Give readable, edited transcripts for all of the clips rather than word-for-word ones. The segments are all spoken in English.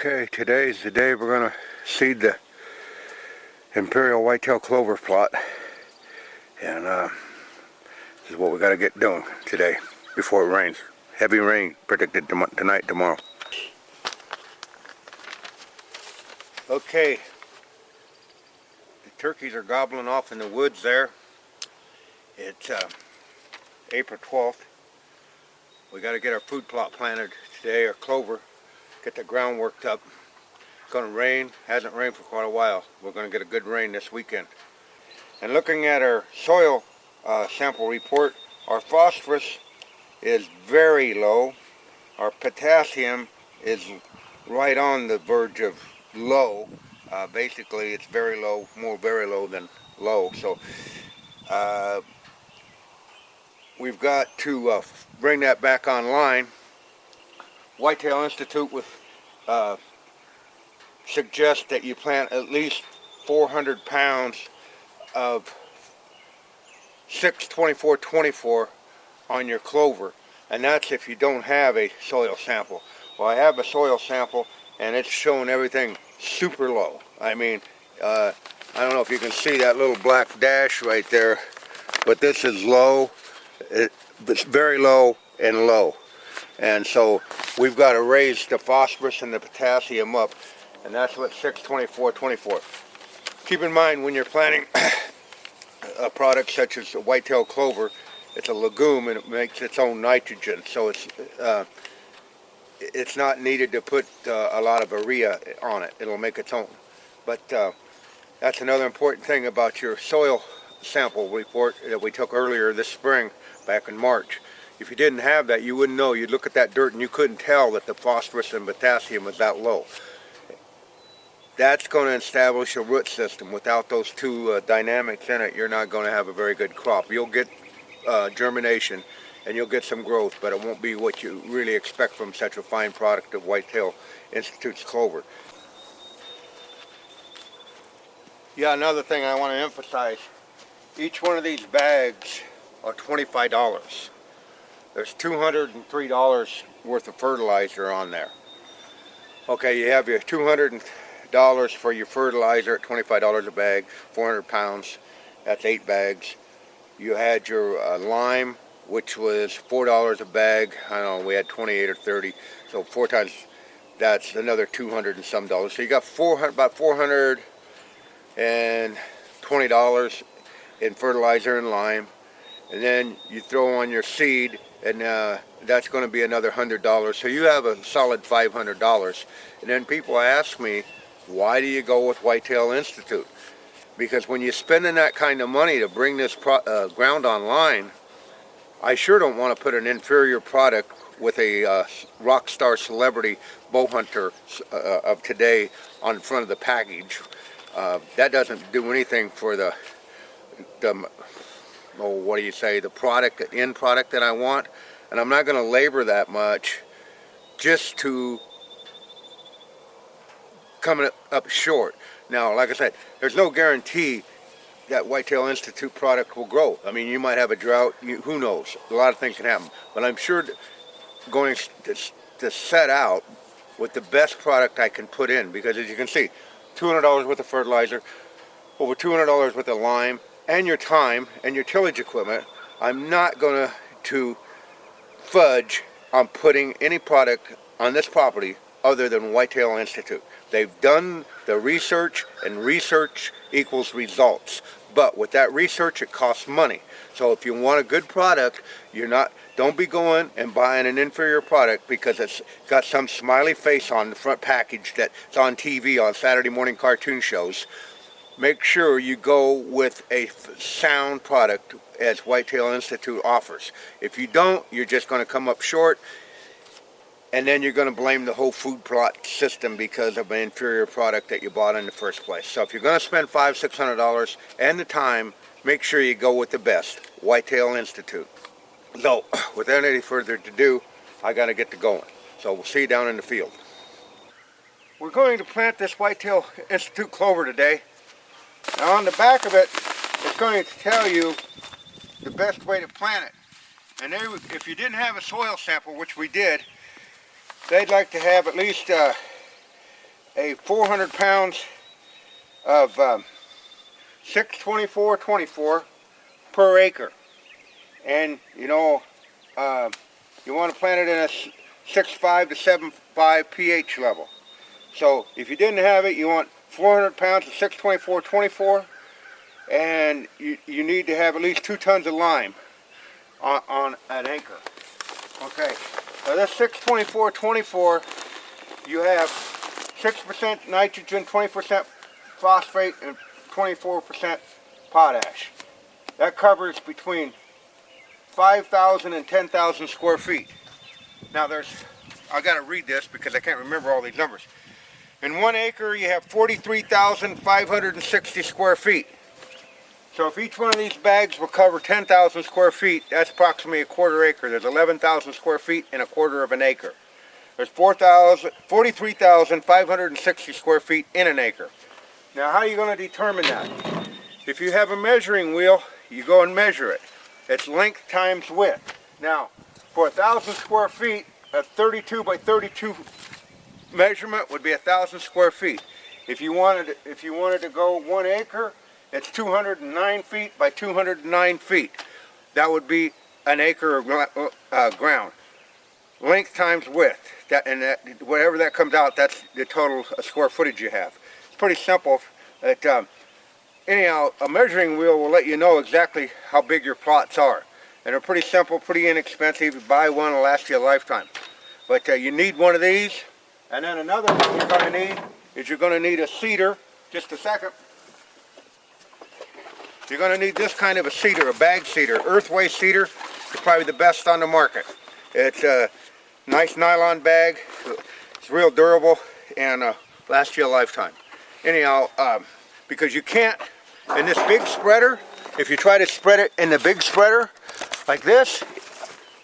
Okay, today's the day we're going to seed the Imperial Whitetail Clover plot. And this is what we got to get doing today before it rains. Heavy rain predicted tonight, tomorrow. Okay, the turkeys are gobbling off in the woods there. It's April 12th. We got to get our food plot planted today, our clover. Get the ground worked up. It's going to rain. Hasn't rained for quite a while. We're going to get a good rain this weekend. And looking at our soil sample report, our phosphorus is very low. Our potassium is right on the verge of low. Basically, it's very low, more very low than low. So we've got to bring that back online. Whitetail Institute would suggest that you plant at least 400 pounds of 6-24-24 on your clover, and that's if you don't have a soil sample. Well, I have a soil sample and it's showing everything super low. I mean, I don't know if you can see that little black dash right there, but this is low. It's very low and low. And so we've got to raise the phosphorus and the potassium up, and that's what 6-24-24. Keep in mind when you're planting a product such as whitetail clover, it's a legume and it makes its own nitrogen, so it's not needed to put a lot of urea on it. It'll make its own. But that's another important thing about your soil sample report that we took earlier this spring, back in March. If you didn't have that, you wouldn't know. You'd look at that dirt and you couldn't tell that the phosphorus and potassium was that low. That's going to establish a root system. Without those two dynamics in it, you're not going to have a very good crop. You'll get germination and you'll get some growth, but it won't be what you really expect from such a fine product of Whitetail Institute's clover. Yeah, another thing I want to emphasize, each one of these bags are $25. There's $203 worth of fertilizer on there. Okay, you have your $200 for your fertilizer at $25 a bag, 400 pounds, that's 8 bags. You had your lime, which was $4 a bag. I don't know, we had 28 or 30, so 4 times, that's another $200 and some dollars. So you got about $420 in fertilizer and lime. And then you throw on your seed, and that's going to be another $100. So you have a solid $500. And then people ask me, why do you go with Whitetail Institute? Because when you're spending that kind of money to bring this ground online, I sure don't want to put an inferior product with a rock star celebrity bow hunter of today on front of the package. That doesn't do anything for the what do you say, the product, the end product that I want. And I'm not going to labor that much just to come up short. Now, like I said, there's no guarantee that Whitetail Institute product will grow. I mean, you might have a drought, who knows, a lot of things can happen. But I'm sure going to set out with the best product I can put in, because as you can see, $200 worth of fertilizer, over $200 worth of lime, and your time and your tillage equipment. I'm not going to fudge on putting any product on this property other than Whitetail Institute. They've done the research, and research equals results. But with that research, it costs money. So if you want a good product, don't be going and buying an inferior product because it's got some smiley face on the front package that's on TV on Saturday morning cartoon shows. Make sure you go with a sound product as Whitetail Institute offers. If you don't, you're just going to come up short, and then you're going to blame the whole food plot system because of an inferior product that you bought in the first place. So if you're going to spend $500-600 and the time, make sure you go with the best, Whitetail Institute. So without any further ado, I got to get to going. So we'll see you down in the field. We're going to plant this Whitetail Institute clover today. Now on the back of it, it's going to tell you the best way to plant it. And if you didn't have a soil sample, which we did, they'd like to have at least a 400 pounds of 624-24 per acre. And you know, you want to plant it in a 6.5 to 7.5 pH level. So if you didn't have it, you want 400 pounds of 624-24, and you need to have at least 2 tons of lime on an acre. Okay, now this 624-24, you have 6% nitrogen, 20% phosphate, and 24% potash. That covers between 5,000 and 10,000 square feet. Now I got to read this because I can't remember all these numbers. In 1 acre you have 43,560 square feet. So if each one of these bags will cover 10,000 square feet, that's approximately a quarter acre. There's 11,000 square feet in a quarter of an acre. There's 43,560 square feet in an acre. Now how are you going to determine that? If you have a measuring wheel, you go and measure it. It's length times width. Now, for 1,000 square feet, a 32 by 32 measurement would be 1,000 square feet. If you wanted to go 1 acre, it's 209 feet by 209 feet. That would be an acre of ground. Length times width. Whatever that comes out, that's the total square footage you have. It's pretty simple. Anyhow, a measuring wheel will let you know exactly how big your plots are. And they're pretty simple, pretty inexpensive. You buy one, it'll last you a lifetime. But you need one of these. And then another thing you're going to need is you're going to need a seeder. Just a second. You're going to need this kind of a seeder, a bag seeder. Earthway seeder is probably the best on the market. It's a nice nylon bag. It's real durable and lasts you a lifetime. Anyhow, because you can't, in this big spreader, if you try to spread it in the big spreader like this,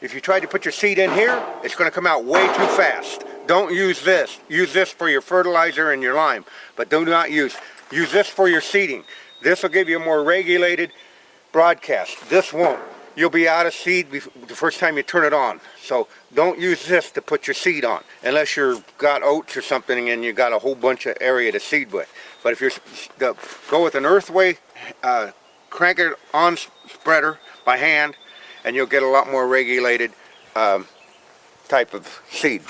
if you try to put your seed in here, it's going to come out way too fast. Don't use this. Use this for your fertilizer and your lime, but do not use this for your seeding. This will give you a more regulated broadcast. This won't. You'll be out of seed the first time you turn it on. So don't use this to put your seed on, unless you've got oats or something and you got a whole bunch of area to seed with. But if you're go with an Earthway, crank it on spreader by hand, and you'll get a lot more regulated type of seed.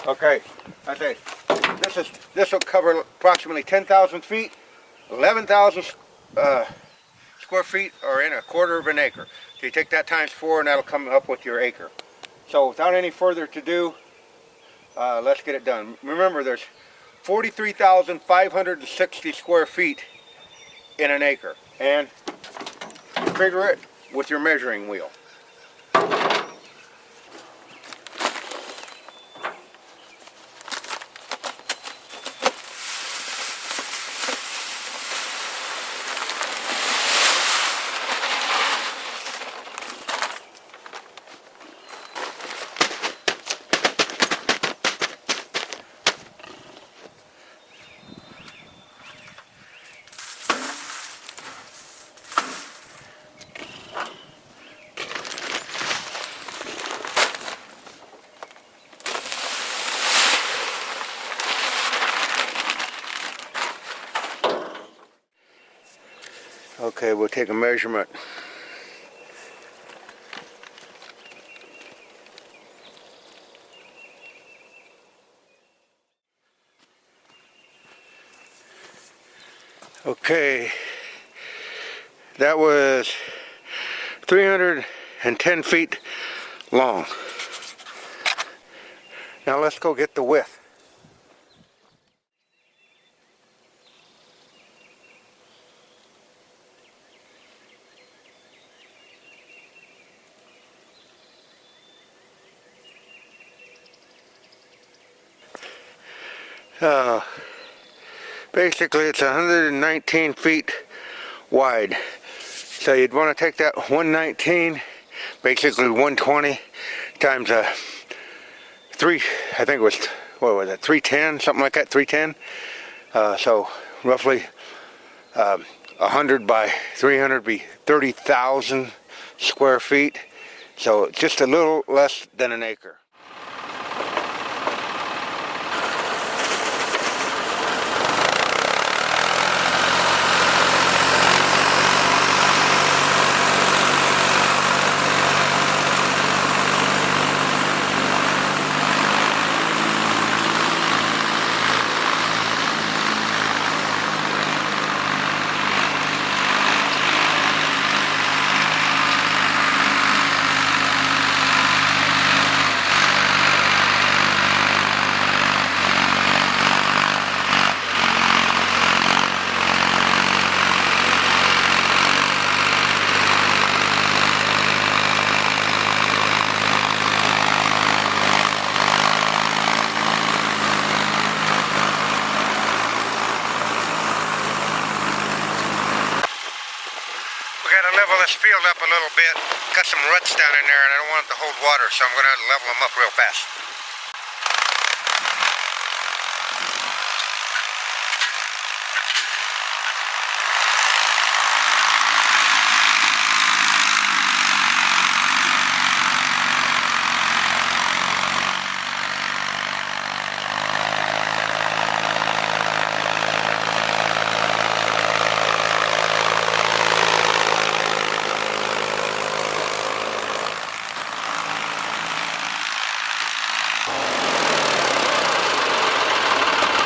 Okay, I say this will cover approximately 10,000 feet, 11,000 square feet, or in a quarter of an acre. So you take that times 4, and that'll come up with your acre. So without any further ado, let's get it done. Remember, there's 43,560 square feet in an acre, and figure it with your measuring wheel. Okay, we'll take a measurement. Okay, that was 310 feet long. Now let's go get the width. Basically it's 119 feet wide. So you'd want to take that 119, basically 120 times a 3, I think it was, what was it, 310, something like that, 310. So roughly 100 by 300 be 30,000 square feet. So just a little less than an acre. got to level this field up a little bit. Got some ruts down in there and I don't want it to hold water, so I'm going to have to level them up real fast.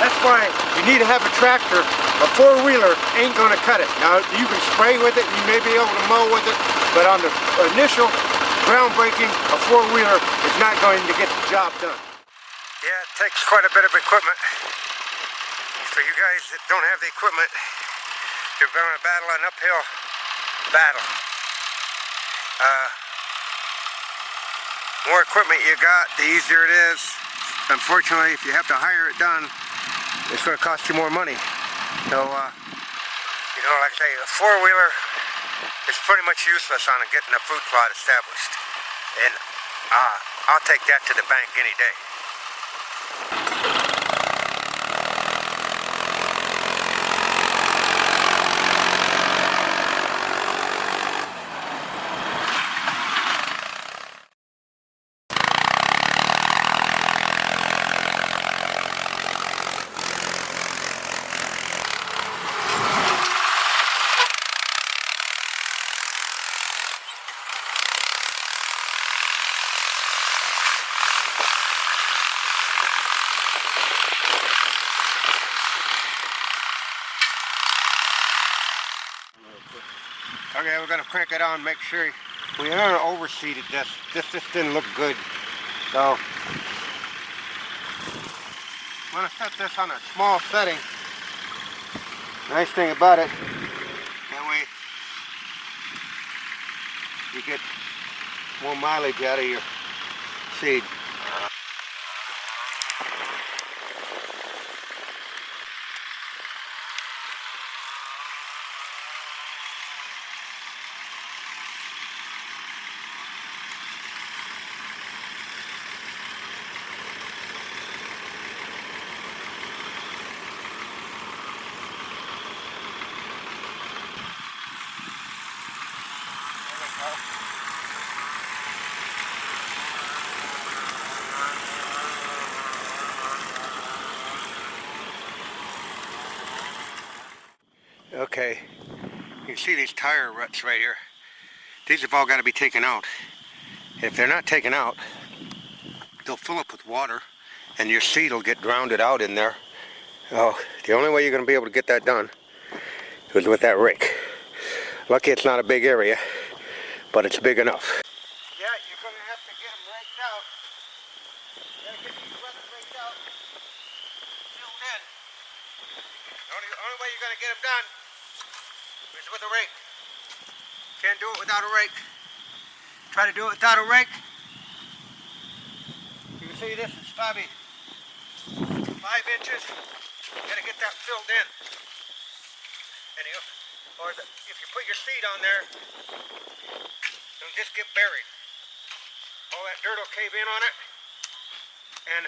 That's why you need to have a tractor. A four-wheeler ain't going to cut it. Now, you can spray with it, you may be able to mow with it, but on the initial groundbreaking, a four-wheeler is not going to get the job done. Yeah, it takes quite a bit of equipment. For you guys that don't have the equipment, you're going to battle an uphill battle. More equipment you got, the easier it is. Unfortunately, if you have to hire it done, it's going to cost you more money. So, you know, like I say, a four-wheeler is pretty much useless on getting a food plot established. And I'll take that to the bank any day. Okay, we're going to crank it on, make sure we haven't overseeded this. This just didn't look good. So, I'm going to set this on a small setting. Nice thing about it, that way you get more mileage out of your seed. Okay, you can see these tire ruts right here. These have all got to be taken out. If they're not taken out, they'll fill up with water and your seed will get drowned out in there. Oh, the only way you're going to be able to get that done is with that rake. Lucky it's not a big area, but it's big enough. Yeah, you're going to have to get them raked out. You got to get these ruts raked out, filled in. The only way you're going to get them done is with a rake. Can't do it without a rake. Try to do it without a rake. You can see this is probably 5 inches. You got to get that filled in. And if you put your seed on there, it'll just get buried. All that dirt will cave in on it. And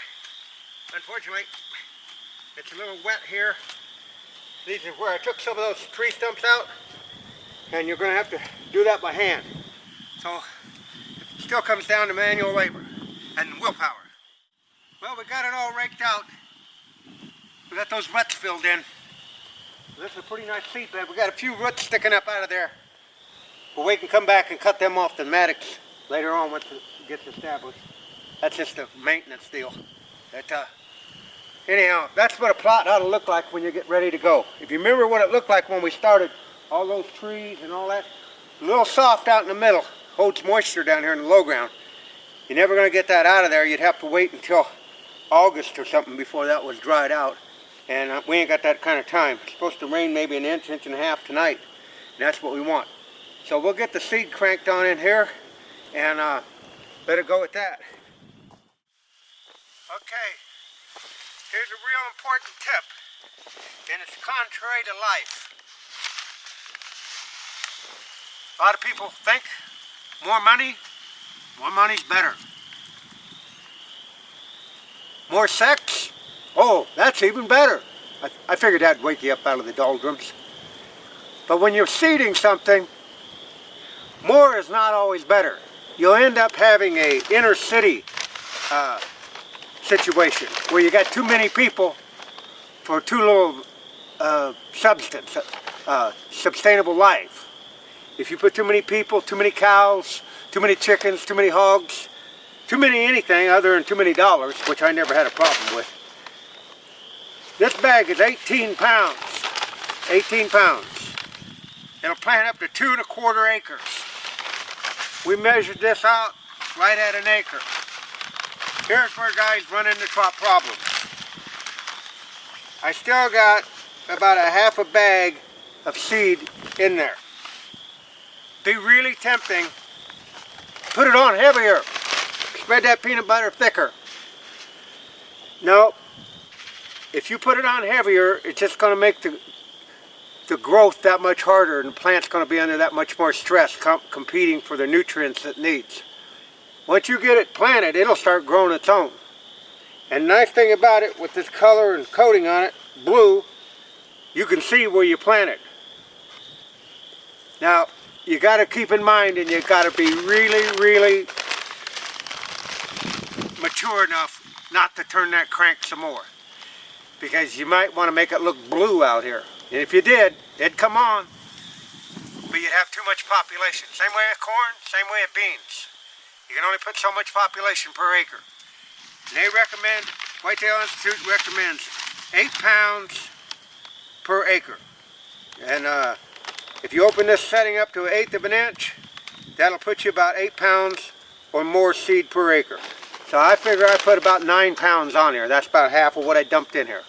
unfortunately, it's a little wet here. These are where I took some of those tree stumps out, and you're going to have to do that by hand. So it still comes down to manual labor and willpower. Well, we got it all raked out. We got those ruts filled in. This is a pretty nice seed bed. We got a few roots sticking up out of there, but we can come back and cut them off the mattocks later on once it gets established. That's just a maintenance deal. Anyhow, that's what a plot ought to look like when you get ready to go. If you remember what it looked like when we started, all those trees and all that, a little soft out in the middle, holds moisture down here in the low ground. You're never going to get that out of there. You'd have to wait until August or something before that was dried out. And we ain't got that kind of time. It's supposed to rain maybe an inch, inch and a half tonight. And that's what we want. So we'll get the seed cranked on in here and let it go with that. Okay. Here's a real important tip, and it's contrary to life. A lot of people think more money's better. More sex? Oh, that's even better. I figured that'd wake you up out of the doldrums. But when you're seeding something, more is not always better. You'll end up having a inner city situation where you got too many people for too little sustainable life. If you put too many people, too many cows, too many chickens, too many hogs, too many anything other than too many dollars, which I never had a problem with. This bag is 18 pounds. 18 pounds. It'll plant up to 2 1/4 acres. We measured this out right at an acre. Here's where guys run into problems. I still got about a half a bag of seed in there. Be really tempting. Put it on heavier. Spread that peanut butter thicker. No. If you put it on heavier, it's just going to make the growth that much harder, and the plant's going to be under that much more stress competing for the nutrients it needs. Once you get it planted, it'll start growing its own. And the nice thing about it, with this color and coating on it, blue, you can see where you planted. Now, you got to keep in mind, and you got to be really mature enough not to turn that crank some more, because you might want to make it look blue out here. And if you did, it'd come on, but you'd have too much population. Same way of corn, same way of beans. You can only put so much population per acre. And they recommend, Whitetail Institute recommends 8 pounds per acre. And if you open this setting up to 1/8 of an inch, that'll put you about 8 pounds or more seed per acre. So I figure I put about 9 pounds on here. That's about half of what I dumped in here.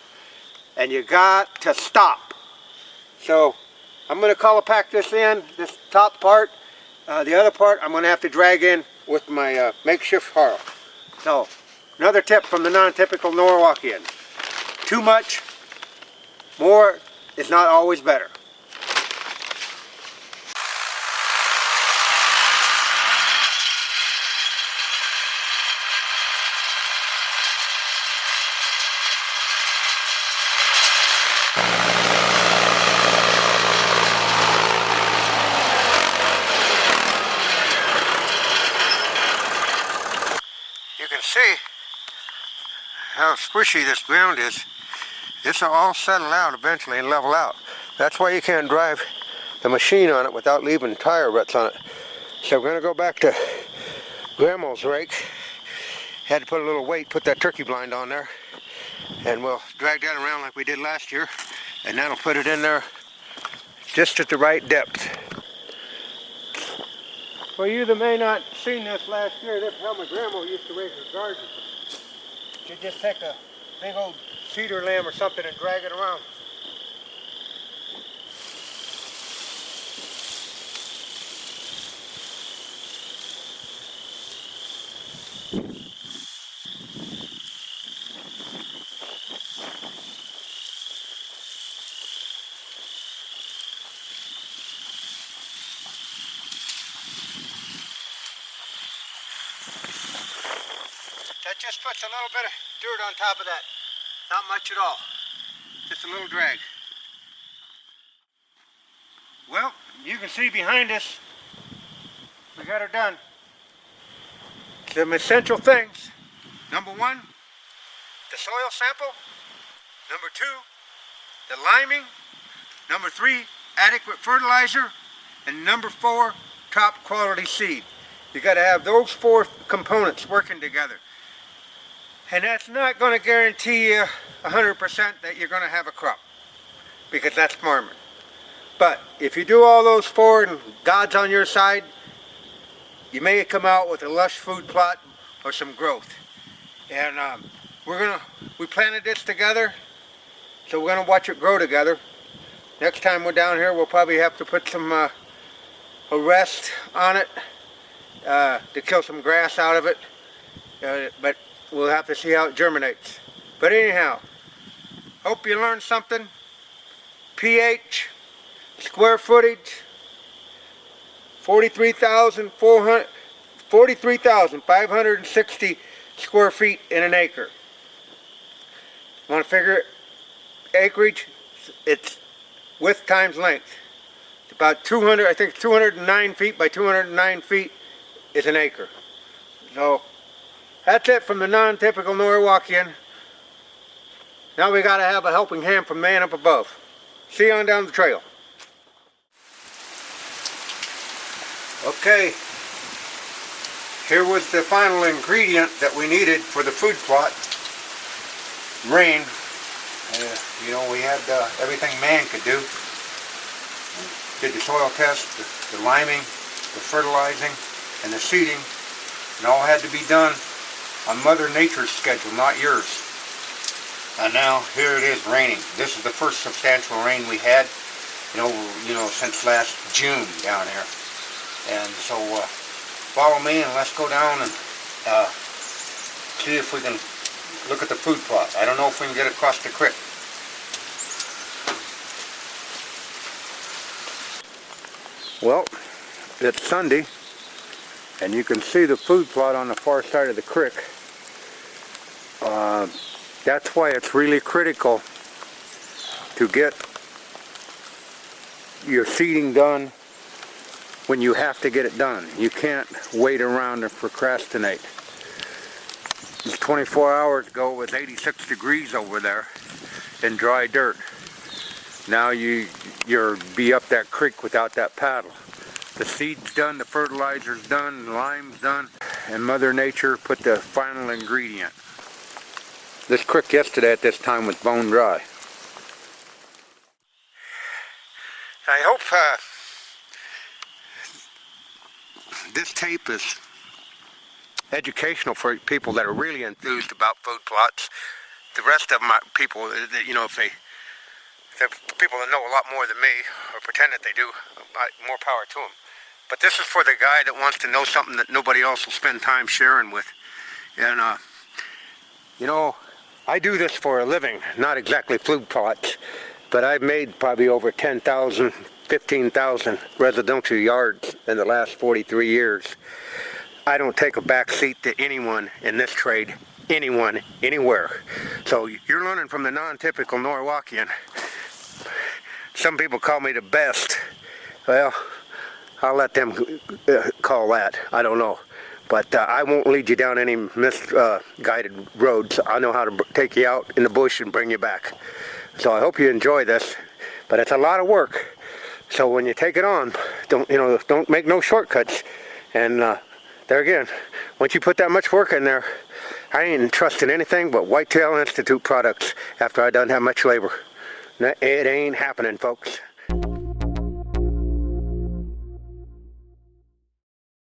And you got to stop. So I'm going to color pack this in, this top part. The other part I'm going to have to drag in with my makeshift harrow. So another tip from the non-typical Norwalkian. Too much, more is not always better. See how squishy this ground is. This will all settle out eventually and level out. That's why you can't drive the machine on it without leaving tire ruts on it. So we're going to go back to Grandma's rake. Had to put a little weight, put that turkey blind on there, and we'll drag that around like we did last year, and that'll put it in there just at the right depth. Well, you that may not seen this last year, this is how my grandma used to raise her garden. She'd just take a big old cedar limb or something and drag it around. That just puts a little bit of dirt on top of that. Not much at all. Just a little drag. Well, you can see behind us, we got her done. Some essential things. Number 1, the soil sample. Number 2, the liming. Number 3, adequate fertilizer. And number 4, top quality seed. You got to have those 4 components working together. And that's not going to guarantee you 100% that you're going to have a crop, because that's farming. But if you do all those 4 and God's on your side, you may come out with a lush food plot or some growth. And we planted this together, so we're going to watch it grow together. Next time we're down here, we'll probably have to put some a rest on it to kill some grass out of it. But we'll have to see how it germinates. But anyhow, hope you learned something. pH, square footage, 43,560 square feet in an acre. Want to figure acreage? It's width times length. It's about 200, I think 209 feet by 209 feet is an acre. So that's it from the non-typical Norwalkian. Now we got to have a helping hand from man up above. See you on down the trail. Okay, here was the final ingredient that we needed for the food plot. Rain. You know, we had everything man could do. Did the soil test, the liming, the fertilizing, and the seeding. And all had to be done on Mother Nature's schedule, not yours. And now here it is raining. This is the first substantial rain we had, you know, since last June down here. And so follow me and let's go down and see if we can look at the food plot. I don't know if we can get across the creek. Well, it's Sunday and you can see the food plot on the far side of the creek. That's why it's really critical to get your seeding done when you have to get it done. You can't wait around and procrastinate. 24 hours ago it was 86 degrees over there in dry dirt. Now you're be up that creek without that paddle. The seed's done, the fertilizer's done, the lime's done, and Mother Nature put the final ingredient. This creek yesterday at this time was bone dry. I hope this tape is educational for people that are really enthused about food plots. The rest of them are people, you know, if they're people that know a lot more than me, or pretend that they do, more power to them. But this is for the guy that wants to know something that nobody else will spend time sharing with. And, you know, I do this for a living, not exactly food plots, but I've made probably over 10,000, 15,000 residential yards in the last 43 years. I don't take a back seat to anyone in this trade, anyone, anywhere. So you're learning from the non-typical Norwalkian. Some people call me the best. Well, I'll let them call that. I don't know. But I won't lead you down any misguided roads. I know how to take you out in the bush and bring you back. So I hope you enjoy this. But it's a lot of work. So when you take it on, don't make no shortcuts. And there again, once you put that much work in there, I ain't trusting anything but Whitetail Institute products after I done that much labor. It ain't happening, folks.